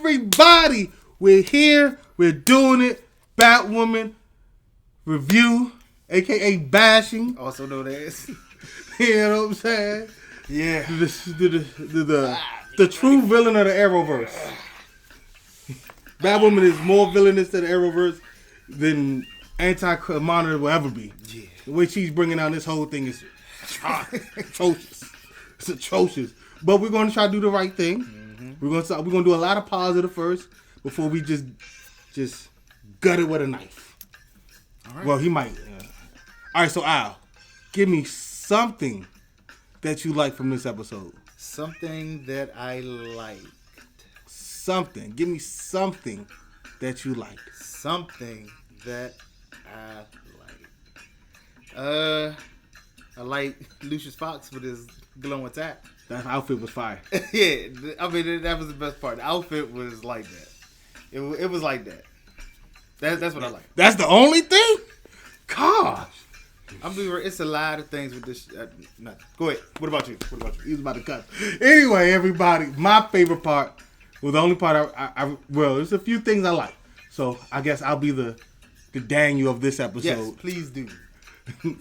everybody. We're here. We're doing it. Batwoman review, a.k.a. bashing. Also known as. You know what I'm saying? Yeah. The true villain of the Arrowverse. Batwoman is more villainous to the Arrowverse than Anti-Monitor will ever be. Yeah. The way she's bringing out this whole thing is atrocious. It's atrocious. But we're going to try to do the right thing. Mm-hmm. We're going to do a lot of positive first before we just gut it with a knife. All right. Well, he might. All right, so Al, give me something that you like from this episode. Something that I liked. Something. Give me something that you like. Something that I like. I like Lucius Fox with his glowing tap. That outfit was fire. Yeah, I mean that was the best part. The outfit was like that. It was like that. That's what I like. That's the only thing? Gosh. I'm being real. It's a lot of things with this. No. Go ahead. What about you? He was about to cut. Anyway, everybody, my favorite part, well, the only part well, there's a few things I like. So I guess I'll be the Daniel of this episode. Yes, please do.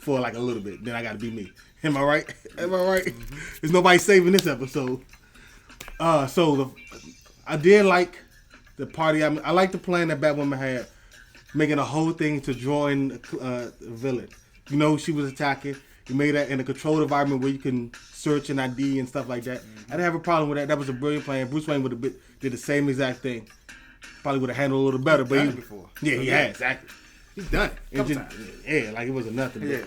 For like a little bit. Then I got to be me. Am I right? Mm-hmm. There's nobody saving this episode. I did like the party. I like the plan that Batwoman had, making a whole thing to draw in the villain. You know, she was attacking. You made that in a controlled environment where you can search an ID and stuff like that. Mm-hmm. I didn't have a problem with that. That was a brilliant plan. Bruce Wayne did the same exact thing. Probably would have handled it a little better. He's done it before. Yeah, he has, exactly. He's done it. Couple times. Yeah, like it wasn't nothing. Yeah.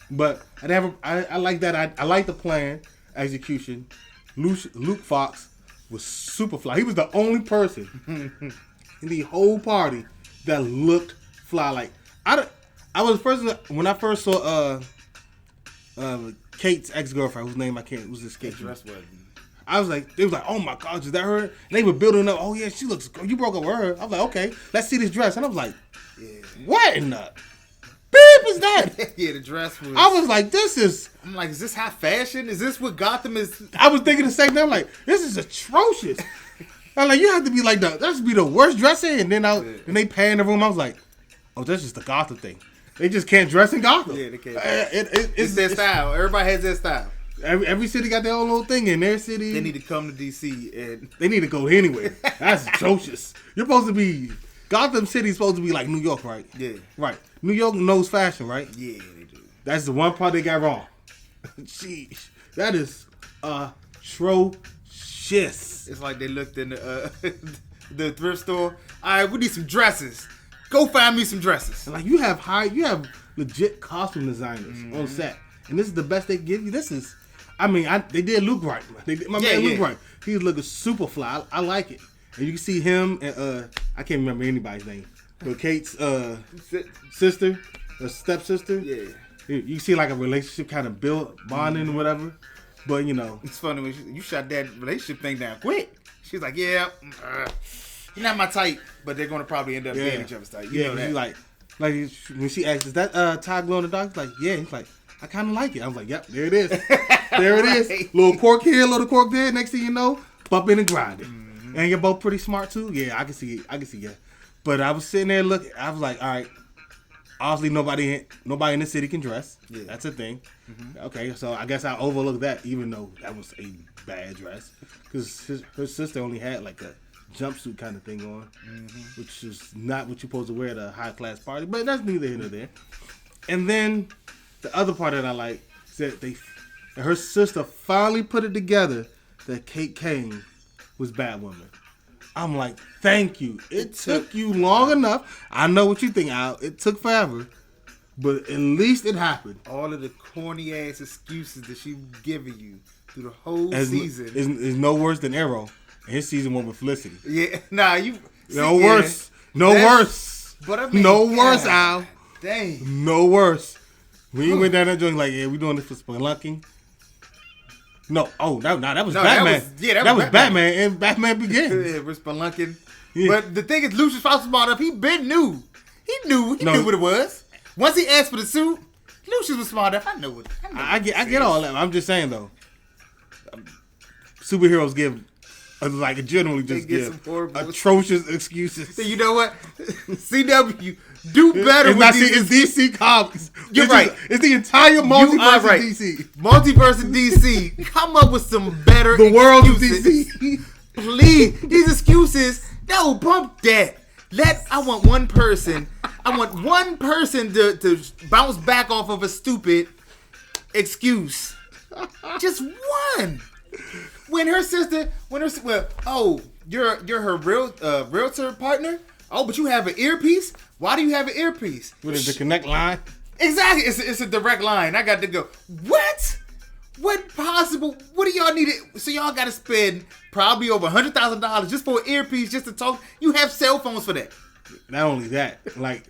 But I like that. I like the plan, execution. Luke Fox was super fly. He was the only person in the whole party that looked fly. Like I was when I first saw Kate's ex-girlfriend, whose name I can't. Was this Kate? I was like, they was like, oh my God, is that her? And they were building up. Oh yeah, she looks. You broke up with her. I was like, okay, let's see this dress. And I was like, yeah. What in the beep is that? Yeah, the dress was. I was like, this is. I'm like, is this high fashion? Is this what Gotham is? I was thinking the same thing. I'm like, this is atrocious. I'm like, you have to be like that should be the worst dressing. And then and they pan the room. I was like, oh, that's just the Gotham thing. They just can't dress in Gotham. Yeah, they can't. It's their style. Everybody has their style. Every city got their own little thing in their city. They need to come to DC and they need to go anywhere. That's atrocious. You're supposed to be Gotham City's supposed to be like New York, right? Yeah. Right. New York knows fashion, right? Yeah, they do. That's the one part they got wrong. Sheesh. That is atrocious. It's like they looked in the thrift store. All right, we need some dresses. Go find me some dresses. And like you have legit costume designers on set, and this is the best they give you. This is, they did Luke right. My man Luke right. He's looking super fly. I like it, and you can see him and I can't remember anybody's name, but Kate's sister, or stepsister. Yeah, you see like a relationship kind of built, bonding, whatever. But you know, it's funny when you shut that relationship thing down quick. She's like, yeah. You're not my type, but they're going to probably end up being each other's type. You know that. Like when she asked, is that Ty glow in the dark? He's like, yeah. He's like, I kind of like it. I was like, yep, there it is. There it is. Little quirk here, little quirk there. Next thing you know, bumping and grinding. Mm-hmm. And you're both pretty smart too. Yeah, I can see it. Yeah. But I was sitting there looking. I was like, all right. Obviously, nobody in the city can dress. Yeah. That's a thing. Mm-hmm. Okay, so I guess I overlooked that, even though that was a bad dress, because her sister only had like a jumpsuit kind of thing on, which is not what you're supposed to wear at a high class party, but that's neither here nor there. And then the other part that I like is that her sister finally put it together that Kate Kane was Batwoman. I'm like, thank you. It took you long enough. I know what you think, Al. It took forever, but at least it happened. All of the corny ass excuses that she was giving you through the whole season is no worse than Arrow. His season one with Felicity. Yeah, worse. No worse. But I mean, no worse, Al. Dang. No worse. We went down that joint like, yeah, we doing this for spelunking. No, that was Batman. That was Batman and Batman Begins. Yeah, we're spelunking. Yeah. But the thing is, Lucius Fox was smart enough. He knew what it was. Once he asked for the suit, Lucius was smart enough. I get all that. I'm just saying though, superheroes give Like, generally just They get give some horrible atrocious excuses. So you know what? CW, do better It's with not these. it's DC Comics. You're right. It's the entire multiverse right. of DC. Multiverse of DC. Come up with some better The world of excuses. DC. Please. These excuses. No, bump that. I want one person to bounce back off of a stupid excuse. Just one. When her sister, you're her realtor partner. Oh, but you have an earpiece. Why do you have an earpiece? What is the connect line? Exactly. It's a direct line. I got to go. What? What possible? What do y'all need? So y'all got to spend probably over $100,000 just for an earpiece, just to talk. You have cell phones for that. Not only that, like,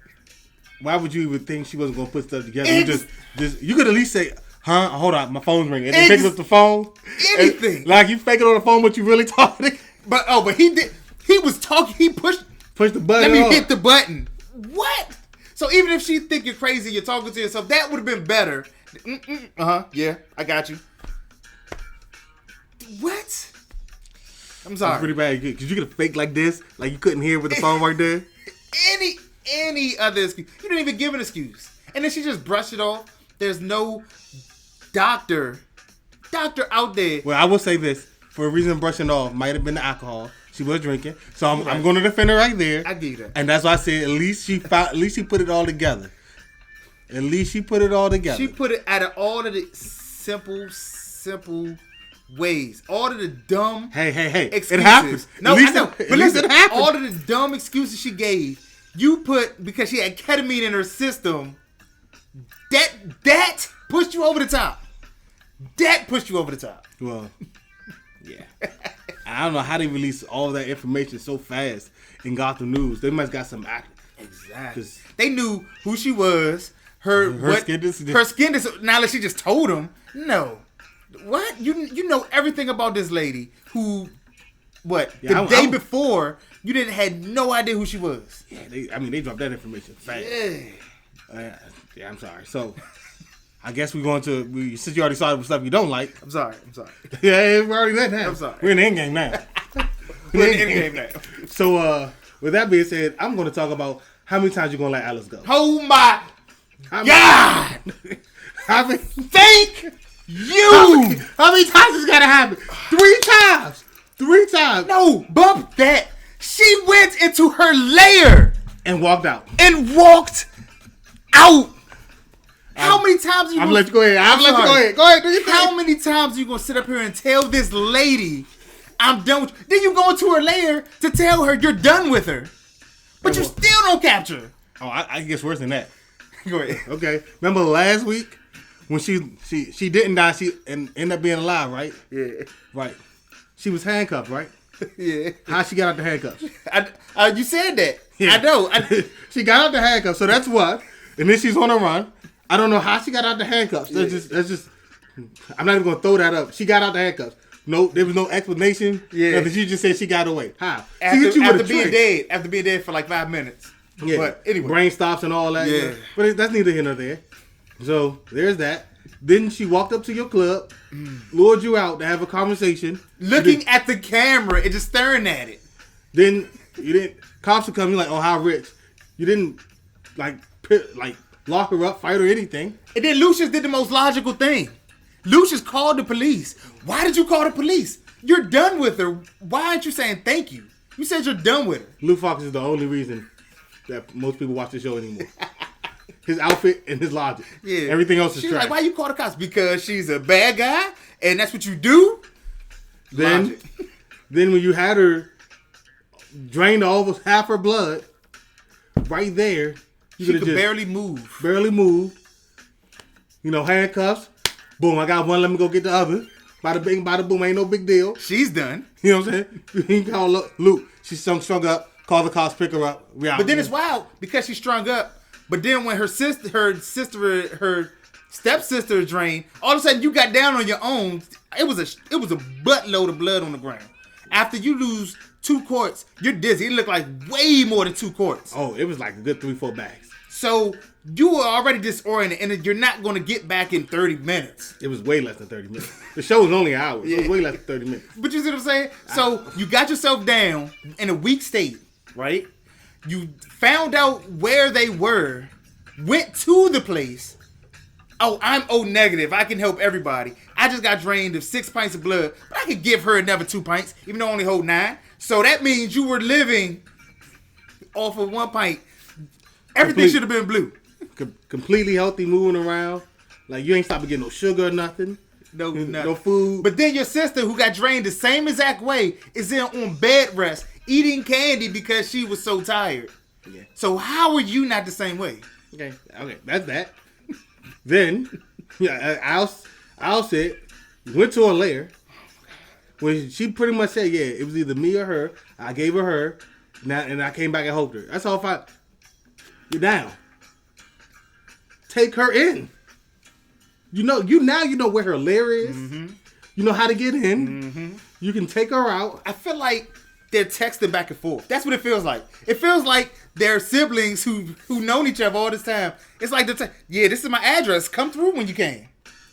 why would you even think she wasn't gonna put stuff together? You could at least say, "Huh? Hold on, my phone's ringing." And then pick up the phone. Anything. Like, you faking on the phone, but you really talking. But he did. He was talking. He pushed the button. Let me hit the button. What? So even if she think you're crazy, you're talking to yourself, that would have been better. Yeah, I got you. What? I'm sorry. That's pretty bad. Because you could have faked like this, like you couldn't hear with the phone right there. Any other excuse. You didn't even give an excuse. And then she just brushed it off. There's no doctor out there. Well, I will say this. For a reason brushing off, might have been the alcohol. She was drinking. So I'm going to defend her right there. I get that. And that's why I said at least she put it all together. At least she put it all together. She put it out of all of the simple ways. All of the dumb excuses. It happens. No, I know. But But listen, it happens. all of the dumb excuses she gave, you put because she had ketamine in her system. That pushed you over the top. That pushed you over the top. Well, yeah. I don't know how they released all of that information so fast in Gotham News. They must got some acting. Exactly. They knew who she was. Her skin dis. Now that she just told them, no. What? You know everything about this lady who, the day before, you didn't had no idea who she was. Yeah, they dropped that information fast. Yeah, I'm sorry. So, I guess we're going to, since you already saw stuff you don't like. I'm sorry. Yeah, we already done that. I'm sorry. We're in the end game now. We're in the end game now. So, with that being said, I'm going to talk about how many times you're going to let Alice go. Oh my God! Thank you! How many times it's got to happen? 3 times! 3 times! No, bump that. She went into her lair. And walked out. How many times are you I'm going to let you go ahead. I'm going to let you go ahead. Go ahead, do your thing. How many times are you going to sit up here and tell this lady, I'm done with you? Then you go into her lair to tell her you're done with her. But you still don't capture her. Oh, I guess worse than that. Go ahead. Okay. Remember last week when she didn't die, she ended up being alive, right? Yeah. Right. She was handcuffed, right? Yeah. How she got out the handcuffs? You said that. Yeah. I know. She got out the handcuffs, so that's what. And then she's on a run. I don't know how she got out the handcuffs. That's just. I'm not even gonna throw that up. She got out the handcuffs. No, there was no explanation. Yeah. She just said she got away. How? After being dead for like 5 minutes. Yeah. But anyway, brain stops and all that. Yeah. But that's neither here nor there. So there's that. Then she walked up to your club, lured you out to have a conversation, looking at the camera and just staring at it. Then you didn't. Cops would come. You're like, oh, how rich? You didn't lock her up, fight or anything. And then Lucius did the most logical thing. Lucius called the police. Why did you call the police? You're done with her. Why aren't you saying thank you? You said you're done with her. Luke Fox is the only reason that most people watch the show anymore. His outfit and his logic. Yeah. Everything else is She's trash. like, why you call the cops? Because she's a bad guy and that's what you do? Then when you had her drained almost half her blood, right there, she could barely move. Barely move. You know, handcuffs. Boom, I got one, let me go get the other. Bada bing, bada boom, ain't no big deal. She's done. You know what I'm saying? You can call Luke. She's strung up. Call the cops, pick her up. But then it's wild because she's strung up. But then when her stepsister drained, all of a sudden you got down on your own. It was a buttload of blood on the ground. After you lose 2 quarts, you're dizzy. It looked like way more than 2 quarts. Oh, it was like a good 3-4 bags. So you were already disoriented, and you're not going to get back in 30 minutes. It was way less than 30 minutes. The show was only an hour. So it was way less than 30 minutes. But you see what I'm saying? So you got yourself down in a weak state, right? You found out where they were, went to the place. Oh, I'm O negative. I can help everybody. I just got drained of 6 pints of blood, but I could give her another 2 pints, even though I only hold 9. So that means you were living off of 1 pint. Everything should have been blue. Completely healthy, moving around. Like, you ain't stopping getting no sugar or nothing. No food. But then your sister, who got drained the same exact way, is then on bed rest, eating candy because she was so tired. Yeah. So how are you not the same way? Okay, that's that. Then, Al said, went to her lair, when she pretty much said, yeah, it was either me or her. I gave her, and I came back and helped her. That's all. You're down. Take her in. You know where her lair is. Mm-hmm. You know how to get in. Mm-hmm. You can take her out. I feel like they're texting back and forth. That's what it feels like. It feels like they're siblings who known each other all this time. It's like yeah, this is my address. Come through when you can.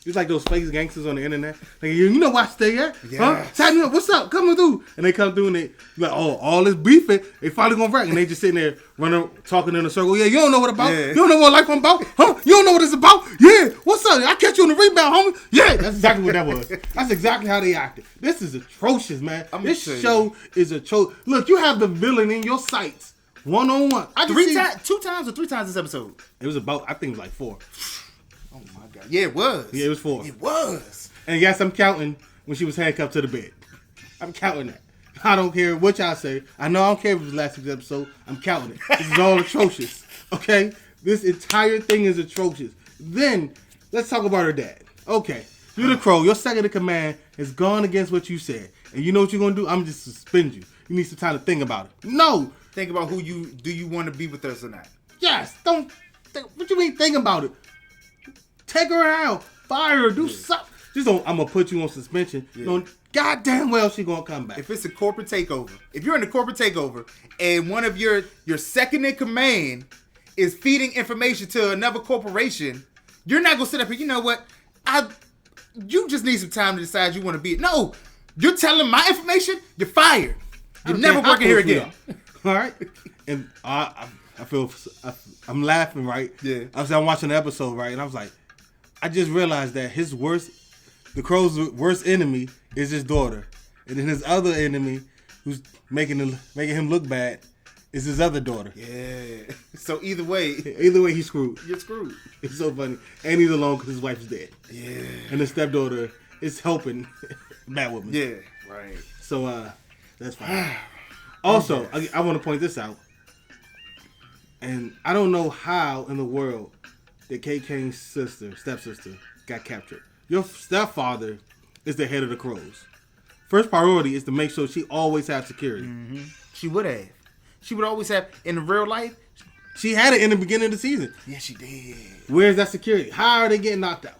It's like those fake gangsters on the internet. Like, you know where I stay at? Yeah. Huh? Tell me, what's up? Coming through. And they come through and they like, oh, all this beefing, they finally gonna wreck. And they just sitting there running, talking in a circle. Yeah, you don't know what about. Yeah. You don't know what life I'm about. Huh? You don't know what it's about. Yeah, what's up? I catch you on the rebound, homie. Yeah, that's exactly what that was. That's exactly how they acted. This is atrocious, man. This show is atrocious. Look, you have the villain in your sights, one-on-one. 2 times or 3 times this episode? It was about, I think it was like 4. Oh my God. Yeah, it was. Yeah, it was 4. It was. And yes, I'm counting when she was handcuffed to the bed. I'm counting that. I don't care what y'all say. I know I don't care if it was last week's episode. I'm counting it. This is all atrocious. Okay? This entire thing is atrocious. Then, let's talk about her dad. Okay. You're the Crow. Your second in command has gone against what you said. And you know what you're going to do? I'm just suspend you. You need some time to think about it. No. Think about do you want to be with us or not? Yes. Don't. What you mean think about it? Take her out. Fire her. Do something. Just don't. I'm going to put you on suspension. Yeah. No, goddamn well she going to come back. If it's a corporate takeover. If you're in a corporate takeover and one of your second in command is feeding information to another corporation, you're not going to sit up here, you know what? You just need some time to decide you want to be it. No. You're telling my information, you're fired. You're never working here again. All right? And I'm laughing, right? Yeah. I'm watching the episode, right? And I was like, I just realized that the Crow's worst enemy is his daughter. And then his other enemy, who's making him look bad, is his other daughter. Yeah. So either way, he's screwed. You're screwed. It's so funny. And he's alone because his wife's dead. Yeah. And his stepdaughter is helping Batwoman. Yeah. Right. So, that's fine. Also, I want to point this out. And I don't know how in the world that Kate Kane's stepsister, got captured. Your stepfather is the head of the Crows. First priority is to make sure she always has security. Mm-hmm. She would have. She would always have, in real life. She had it in the beginning of the season. Yeah, she did. Where's that security? How are they getting knocked out?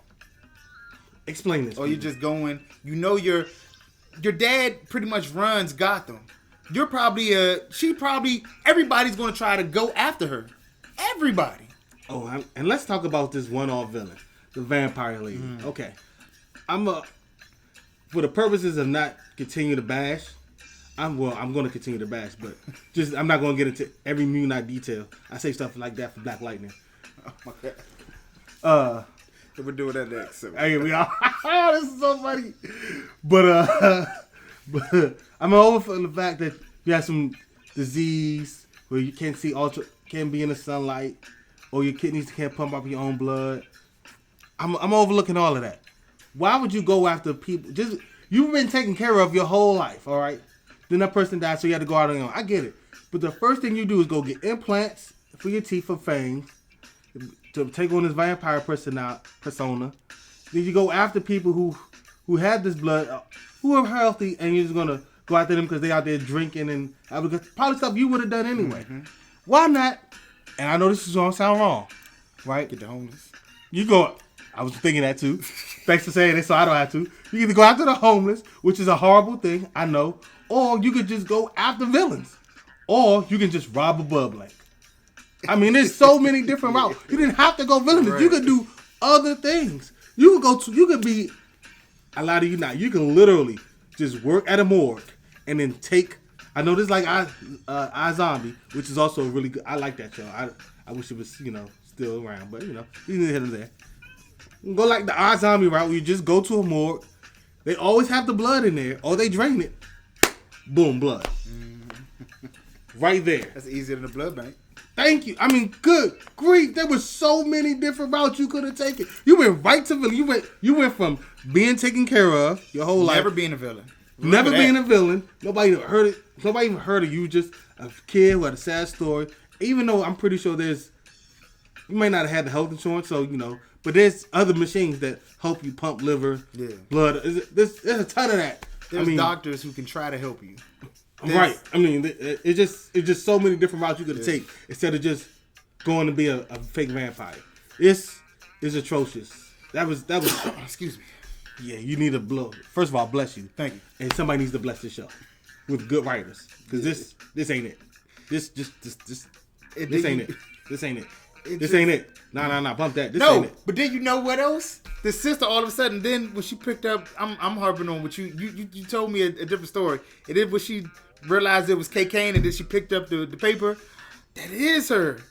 Explain this. Or you're just going, your dad pretty much runs Gotham. You're probably everybody's going to try to go after her. Everybody. Oh, and let's talk about this one-off villain, the vampire lady. Mm. Okay. For the purposes of not continue to bash, I'm going to continue to bash, but I'm not going to get into every Moon Knight detail. I say stuff like that for Black Lightning. Oh my God. We're doing that next. So. Hey, we are. This is so funny. But I'm over for the fact that you have some disease where you can't be in the sunlight, or your kidneys can't pump up your own blood. I'm overlooking all of that. Why would you go after people? You've been taken care of your whole life, all right? Then that person died, so you had to go out on your own. I get it. But the first thing you do is go get implants for your teeth for fangs to take on this vampire persona. Then you go after people who have this blood, who are healthy, and you're just going to go after them because they out there drinking and probably stuff you would have done anyway. Mm-hmm. Why not? And I know this is going to sound wrong, right? Get the homeless. You go... I was thinking that too. Thanks for saying it so I don't have to. You either go after the homeless, which is a horrible thing, I know, or you could just go after villains. Or you can just rob a blood bank. I mean, there's so many different routes. You didn't have to go villainous. Right. You could do other things. You could be, a lot of you not. You can literally just work at a morgue and then take. I know this like iZombie, which is also really good. I like that show. I wish it was still around, but you need to hit them there. You can go like the iZombie route where you just go to a morgue. They always have the blood in there, or they drain it. Boom, blood. Right there. That's easier than the blood bank. Thank you. I mean, good grief. There were so many different routes you could have taken. You went right to villain. You went from being taken care of your whole life. Never being a villain. Never being a villain. Nobody even heard it. Nobody even heard of you. Just a kid who had a sad story. Even though I'm pretty sure you might not have had the health insurance, so but there's other machines that help you pump liver, blood. There's a ton of that. There's doctors who can try to help you. Right. I mean, it's just so many different routes you could take instead of just going to be a fake vampire. It's atrocious. That was. Excuse me. Yeah, you need a blow. First of all, bless you. Thank you. And somebody needs to bless this show with good writers, because this ain't it. This ain't it. This ain't it. This ain't it. Nah. Bump that. This ain't it. But then you know what else? The sister all of a sudden, then when she picked up, I'm harping on what you told me a different story. And then when she realized it was cocaine and then she picked up the paper, that is her.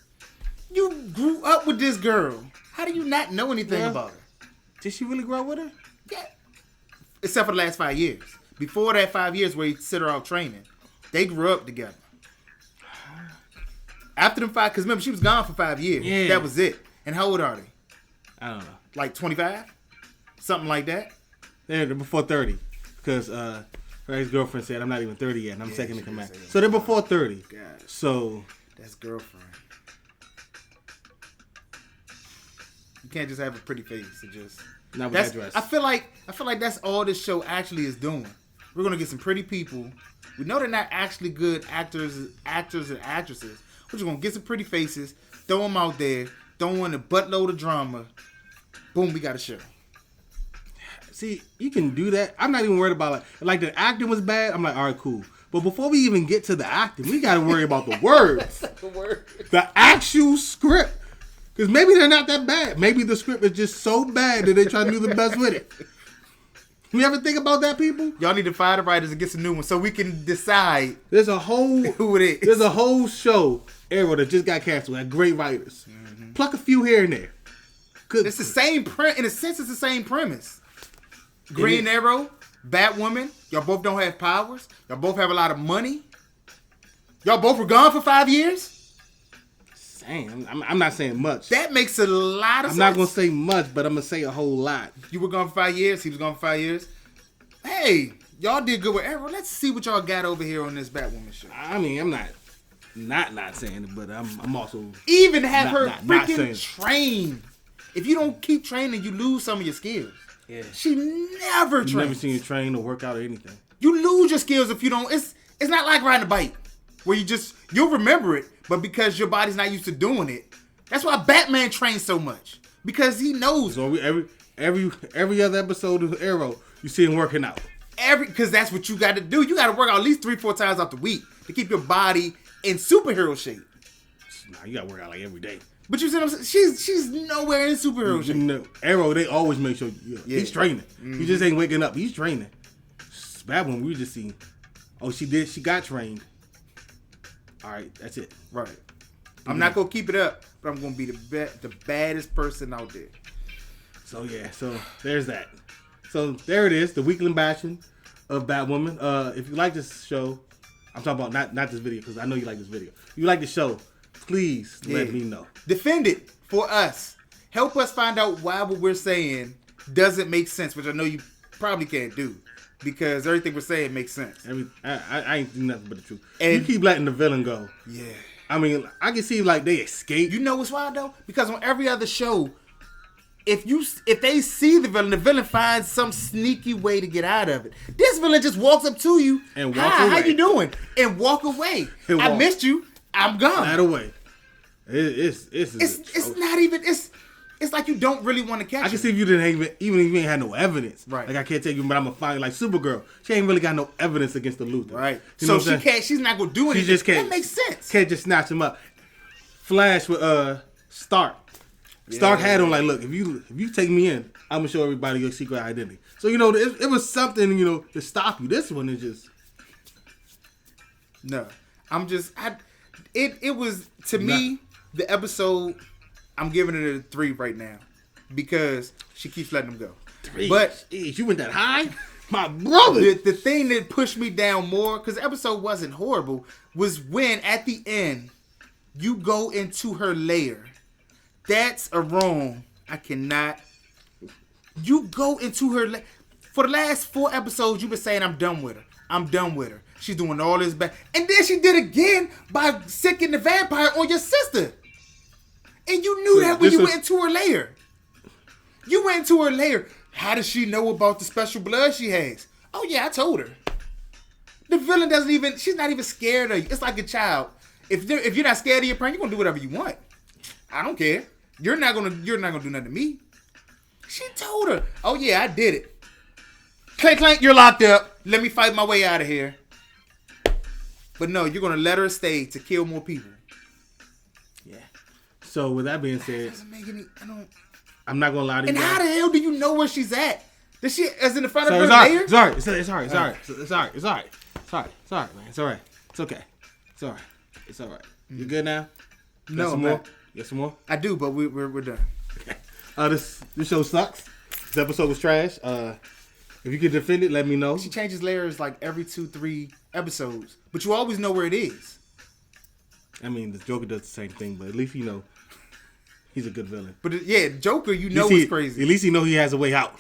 You grew up with this girl. How do you not know anything about her? Did she really grow up with her? Yeah. Except for the last 5 years. Before that 5 years where he sent her out training, they grew up together. After them 5, because remember, she was gone for 5 years. Yeah. That was it. And how old are they? I don't know. Like 25? Something like that? They're before 30. Because her ex-girlfriend said, I'm not even 30 yet, and I'm second in command. So they're before 30. God. So. That's girlfriend. You can't just have a pretty face and just. Not with that dress. I feel like that's all this show actually is doing. We're gonna get some pretty people. We know they're not actually good actors and actresses. We're just gonna get some pretty faces, throw them out there, throw in a buttload of drama. Boom, we got a show. See, you can do that. I'm not even worried about like the acting was bad. I'm like, all right, cool. But before we even get to the acting, we got to worry about the words. The words. The actual script. Because maybe they're not that bad. Maybe the script is just so bad that they try to do the best with it. You ever think about that, people? Y'all need to fire the writers and get some new ones so we can decide there's a whole who it is. There's a whole show, Arrow, that just got canceled. Had great writers. Mm-hmm. Pluck a few here and there. Good. It's the same in a sense. It's the same premise. Green Arrow, Batwoman. Y'all both don't have powers. Y'all both have a lot of money. Y'all both were gone for 5 years. I'm not saying much. That makes a lot of sense. I'm not going to say much, but I'm going to say a whole lot. You were gone for 5 years. He was gone for 5 years. Hey, y'all did good with Arrow. Let's see what y'all got over here on this Batwoman show. I mean, I'm not saying it, but I'm also even have her freaking train. If you don't keep training, you lose some of your skills. Yeah. She never trains. Never seen you train or work out or anything. You lose your skills if you don't. It's not like riding a bike where you'll remember it, but because your body's not used to doing it. That's why Batman trains so much, because he knows. So every other episode of Arrow, you see him working out. Because that's what you got to do. You got to work out at least 3-4 times out the week to keep your body in superhero shape. Nah, you got to work out like every day. But you see what I'm saying? She's nowhere in superhero shape. Arrow, they always make sure he's training. Mm-hmm. He just ain't waking up. He's training. Batwoman, we just seen. Oh, she got trained. All right, that's it. Right. I'm not gonna keep it up, but I'm gonna be the baddest person out there. So yeah, so there's that. So there it is, the weekly bashing of Batwoman. If you like this show, I'm talking about not this video, because I know you like this video. If you like the show, please let me know. Defend it for us. Help us find out why what we're saying doesn't make sense, which I know you probably can't do, because everything we're saying makes sense. I ain't do nothing but the truth. And you keep letting the villain go. Yeah. I mean, I can see like they escape. You know what's wild though? Because on every other show, if they see the villain finds some sneaky way to get out of it. This villain just walks up to you and walk away. How you doing? And walk away. I missed you. I'm gone. That away. It's not even. It's like you don't really want to catch. I can see if you didn't even if you ain't had no evidence. Right. Like I can't take you, but I'm gonna find like Supergirl. She ain't really got no evidence against the Luthor. Right. You know so she can't. She's not gonna do anything. She just can't. That makes sense. Can't just snatch him up. Flash with Stark. Stark had him like, look, if you take me in, I'm gonna show everybody your secret identity. So it was something to stop you. This one is just no. It was to me the episode. I'm giving it a 3 right now because she keeps letting him go. 3. But jeez, you went that high, my brother. The thing that pushed me down more because the episode wasn't horrible was when at the end you go into her lair. That's a wrong. I cannot. You go into her lair. For the last 4 episodes, you've been saying I'm done with her. I'm done with her. She's doing all this bad. And then she did again by sicking the vampire on your sister. And you knew that when you went into her lair. You went into her lair. How does she know about the special blood she has? Oh, yeah, I told her. The villain she's not even scared of you. It's like a child. If you're not scared of your parent, you're going to do whatever you want. I don't care. You're not gonna do nothing to me. She told her, oh, yeah, I did it. Clank, clank, you're locked up. Let me fight my way out of here. But no, you're going to let her stay to kill more people. Yeah. So with that being said, doesn't make any. I'm not gonna lie to you. And how the hell do you know where she's at? Does she as in the front of her lair? It's all right. It's all right, man. It's all right. It's okay. It's all right. It's all right. You good now? No, some more. Get some more. I do, but we're done. Okay. This show sucks. This episode was trash. If you can defend it, let me know. She changes layers like every 2-3 episodes, but you always know where it is. I mean, the Joker does the same thing, but at least he's a good villain. But Joker, is crazy. At least he has a way out.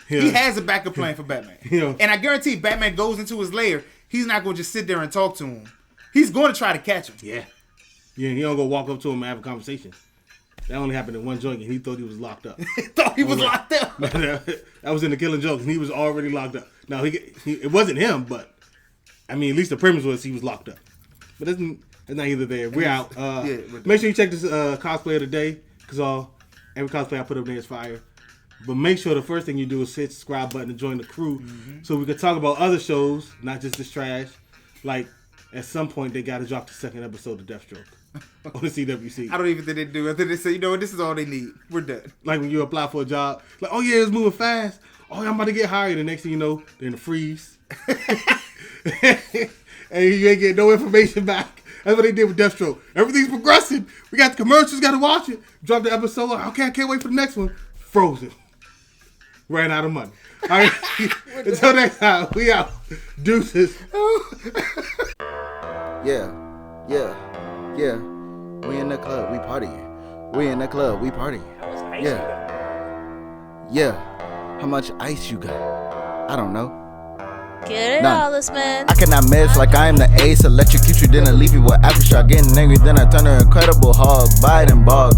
He has a backup plan for Batman. And I guarantee Batman goes into his lair, he's not going to just sit there and talk to him. He's going to try to catch him. Yeah, he don't go walk up to him and have a conversation. That only happened in one joint, and he thought he was locked up. Locked up. That was in the Killing Joke, and he was already locked up. Now, it wasn't him, but, I mean, at least the premise was he was locked up. But it's not either there. We're out. Make sure you check this cosplay of the day, because every cosplay I put up there is fire. But make sure the first thing you do is hit the subscribe button and join the crew, so we can talk about other shows, not just this trash. Like, at some point, they got to drop the second episode of Deathstroke on the CWC. I don't even think they do. I think they say, this is all they need. We're done. Like when you apply for a job, like, oh yeah, it's moving fast. Oh, I'm about to get hired. The next thing you know, they're in a freeze. And you ain't getting no information back. That's what they did with Deathstroke. Everything's progressing. We got the commercials, got to watch it. Drop the episode. Okay, I can't wait for the next one. Frozen. Ran out of money. All right. Until next time, we out. Deuces. Yeah. We in the club, we partying. We in the club, we partying. Yeah. How much ice you got? I don't know. Get it, Hollisman. I cannot miss like I am the ace. Electrocute you, then I leave you with aftershock. Getting angry, then I turn to Incredible Hulk. Biden bog.